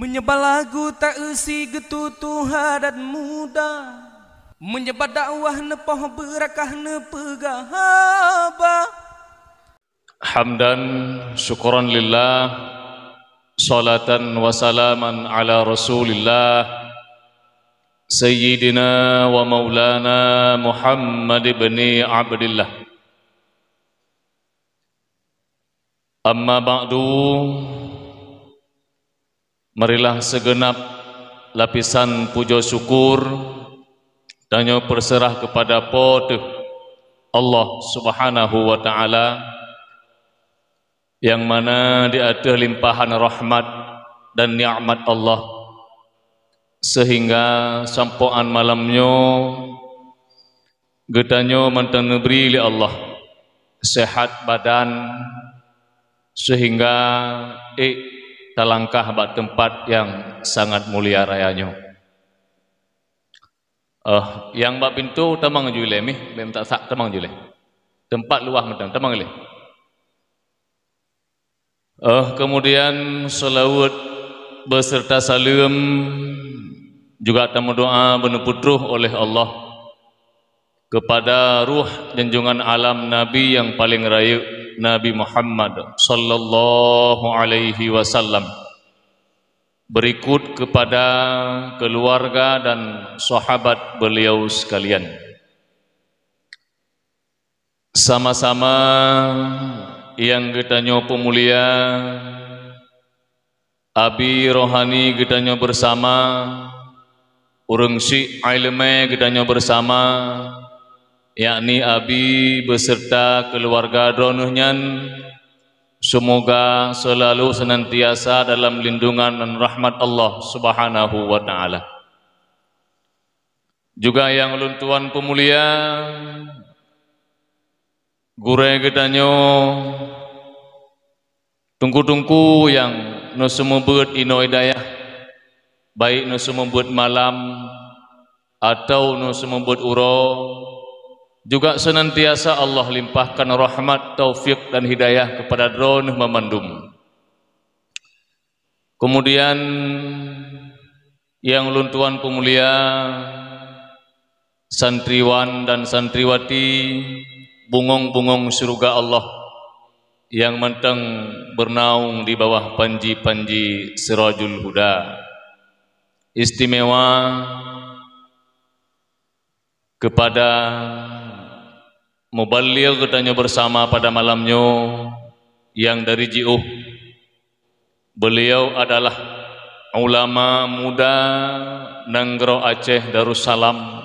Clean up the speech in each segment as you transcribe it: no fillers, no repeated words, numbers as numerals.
Menyebar lagu tak isi getutu hadat muda, menyebar dakwah nepoh berakah nepegahaba. Hamdan syukuran lillah, salatan wa salaman ala rasulillah, Sayyidina wa maulana Muhammad ibn Abdillah. Amma ba'du, marilah segenap lapisan puja syukur dan berserah kepada Allah Subhanahu wa ta'ala, yang mana di atas limpahan rahmat dan nikmat Allah, sehingga sampoan malamnya getanyo mantang neberi li Allah sehat badan, sehingga talangkah bak tempat yang sangat mulia rayanya. Yang bak pintu tamang jule mi, bem tak sak tamang jule. Tempat luah mentang tamang le. Kemudian salawat beserta salam juga tamu doa beneputruh oleh Allah kepada ruh junjungan alam Nabi yang paling raya, Nabi Muhammad sallallahu alaihi wasallam, berikut kepada keluarga dan sahabat beliau sekalian. Sama-sama yang getanyo pemulia abi rohani getanyo bersama, urang si ilmu getanyo bersama, yakni abi beserta keluarga dronuhnyan, semoga selalu senantiasa dalam lindungan dan rahmat Allah Subhanahu wa ta'ala. Juga yang luntuan pemulia gure gedanyo tungku-tungku yang no sumubut ino hidayah, baik no sumubut malam atau no sumubut uro, juga senantiasa Allah limpahkan rahmat, taufik dan hidayah kepada drone memandum. Kemudian yang luntuan pemulia santriwan dan santriwati bungong-bungong surga Allah yang mentang bernaung di bawah panji-panji Sirajul Huda, istimewa kepada mubaligh katanya bersama pada malamnya yang dari Jiuh. Beliau adalah ulama muda Nanggro Aceh Darussalam,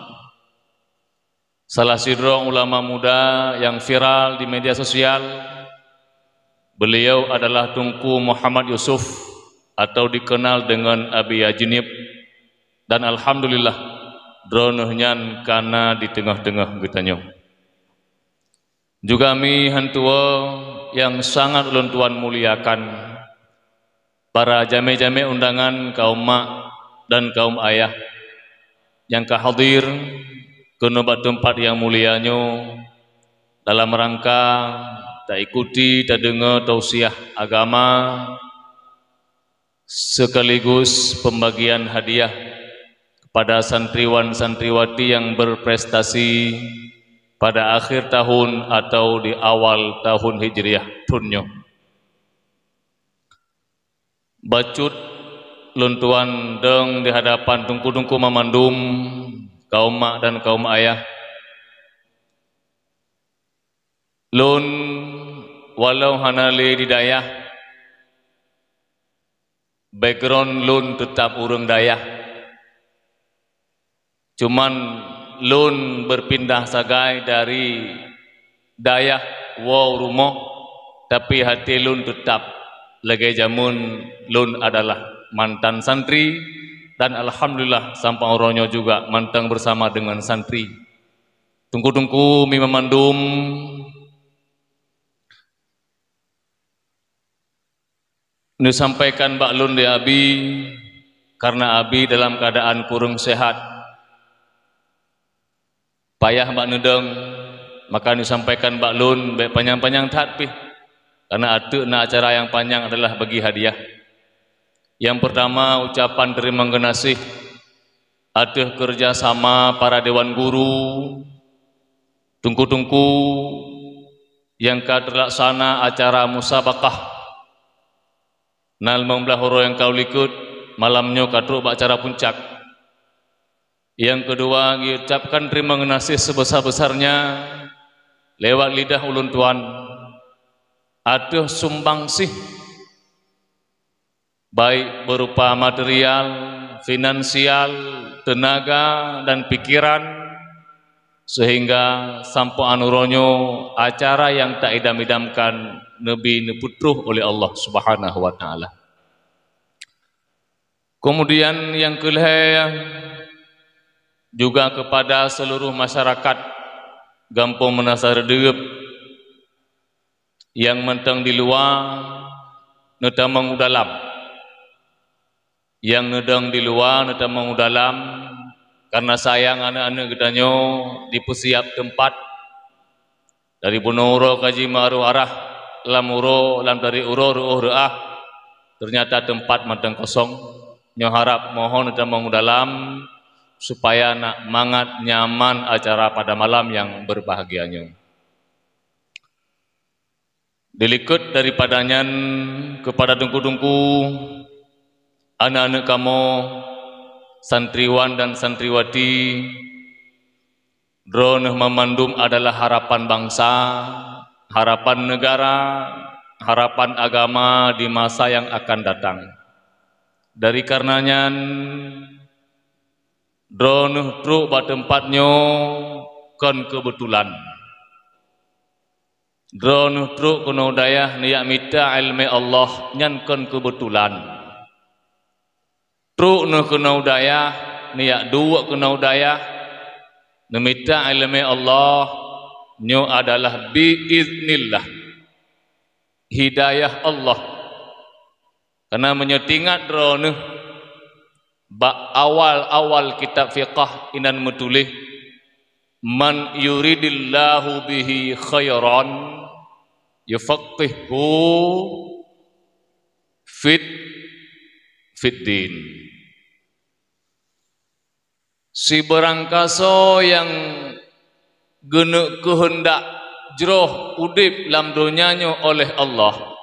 salah sidro ulama muda yang viral di media sosial. Beliau adalah Tunku Muhammad Yusuf atau dikenal dengan Abi Ajnib, dan alhamdulillah dronuhnyan karena di tengah-tengah getanyo. Juga mi hantua yang sangat ulun tuan muliakan, para jame-jame undangan kaum mak dan kaum ayah yang kehadir ke tempat yang mulianyo dalam rangka tak ikuti tak dengar tausiah agama sekaligus pembagian hadiah kepada santriwan santriwati yang berprestasi pada akhir tahun atau di awal tahun Hijriah tunyo. Bacut luntuan deng di hadapan tungku-tungku memandum kaum mak dan kaum ayah. Lun walau hanale di dayah, background lun tetap urang dayah, cuman lun berpindah sagai dari dayah wow rumoh, tapi hati lun tetap lagi jamun lun adalah mantan santri, dan alhamdulillah sampang oronyo juga mantang bersama dengan santri. Tungku-tungku mi memandum disampaikan Mbak Lun di Abi, karena Abi dalam keadaan kurang sehat, payah Mbak Nedeng, maka disampaikan Mbak Lun baik panjang-panjang tatpih, karena atu na acara yang panjang adalah bagi hadiah. Yang pertama ucapan terima kasih atas kerjasama para dewan guru, tungku-tungku yang terlaksana acara musabakah nal membelah yang kau likut malamnya katruk acara puncak. Yang kedua mengucapkan terima kasih sebesar-besarnya lewat lidah ulun tuan atas sumbangsih baik berupa material, finansial, tenaga dan pikiran, sehingga sampo anuronyo acara yang tak idam-idamkan Nabi neputruh oleh Allah Subhanahu wa taala. Kemudian yang kelima juga kepada seluruh masyarakat Gampong Menasar Degep yang mentang di luar netamang dalam, yang nedang di luar netamang dalam, karena sayang anak-anak gedanyo dipersiap tempat dari Bonoro kaji maru arah lamuro lam dari uro ruh reah, ternyata tempat matang kosong. Nyo harap mohon netamang dalam supaya nak mangat nyaman acara pada malam yang berbahagianya. Dilikut daripadanya kepada dengku-dengku anak-anak kamu santriwan dan santriwati, drone memandum adalah harapan bangsa, harapan negara, harapan agama di masa yang akan datang. Dari karenanya drone truk pada tempatnya kan kebetulan. Drone truk kena daya niat minta ilmu Allah nyan kan kebetulan. Truk nu kena daya niat dua kena daya nemita ilmu Allah nyo adalah biiznillah, hidayah Allah. Karena menyetingat drone awal kitab fiqah inan metulih man yuridillahu bihi khairan yufaqihu fit din. Si berangkaso yang gene kehendak jroh udip lam donyanya oleh Allah,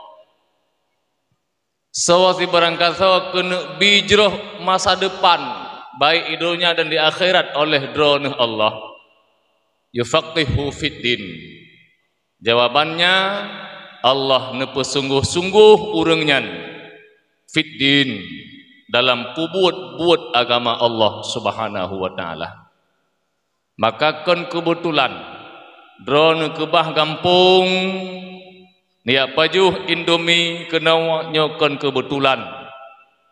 sawasi berangkaso kena bijroh masa depan baik idonya dan di akhirat oleh drone Allah, yufaqihu fit din. Jawabannya Allah nepe sungguh-sungguh urangnya fit din dalam buat agama Allah Subhanahu wa taala. Maka kon kebetulan drone kebah gampung niat pajuh Indomie kena nyokon kebetulan,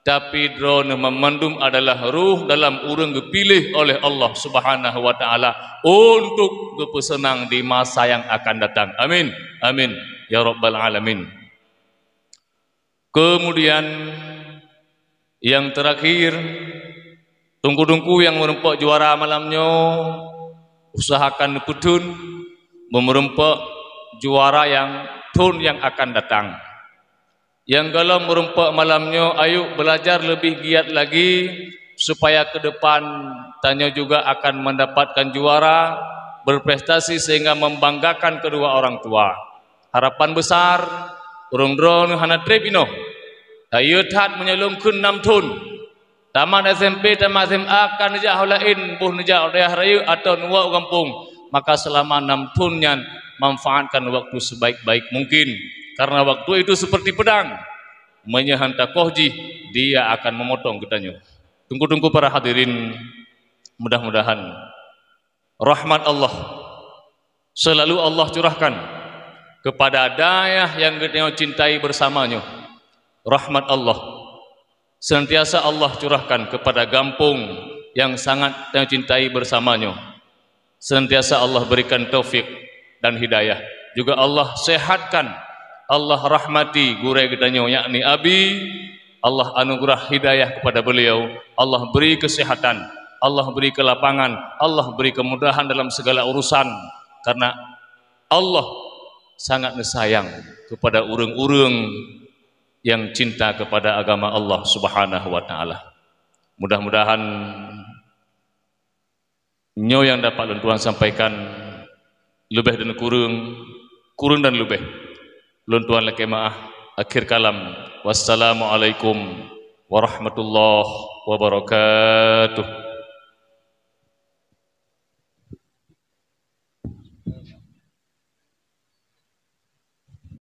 tapi drone memandum adalah ruh dalam urang dipilih oleh Allah Subhanahu wa taala untuk bersenang di masa yang akan datang. Amin. Amin ya rabbal alamin. Kemudian yang terakhir, tungku-tungku yang merempak juara malamnya, usahakan putun merempak juara yang tun yang akan datang. Yang kalau merempak malamnya, ayo belajar lebih giat lagi supaya ke depan tanya juga akan mendapatkan juara, berprestasi sehingga membanggakan kedua orang tua. Harapan besar urung drone hana trip ino. Ayo tat menyelumkan 6 tun. Taman SMP, taman SMA kan nejak holain, buh nejak daerah raya atau nuwa kampung. Maka selama 6 tunnya manfaatkan waktu sebaik-baik mungkin. Karena waktu itu seperti pedang menyehantak kohji, dia akan memotong getahnya. Tunggu-tunggu para hadirin, mudah-mudahan rahmat Allah selalu Allah curahkan kepada daerah yang kita cintai bersamanya. Rahmat Allah senantiasa Allah curahkan kepada kampung yang sangat kita cintai bersamanya. Senantiasa Allah berikan taufik dan hidayah. Juga Allah sehatkan, Allah rahmati gurai gedanya yakni Abi. Allah anugerah hidayah kepada beliau. Allah beri kesehatan, Allah beri kelapangan, Allah beri kemudahan dalam segala urusan. Karena Allah sangat sayang kepada urang-urang yang cinta kepada agama Allah Subhanahu wa taala. Mudah-mudahan nyo yang dapat Tuhan sampaikan lebih dan kurun dan lebih. Tuhan laki maaf. Akhir kalam. Wassalamualaikum warahmatullahi wabarakatuh.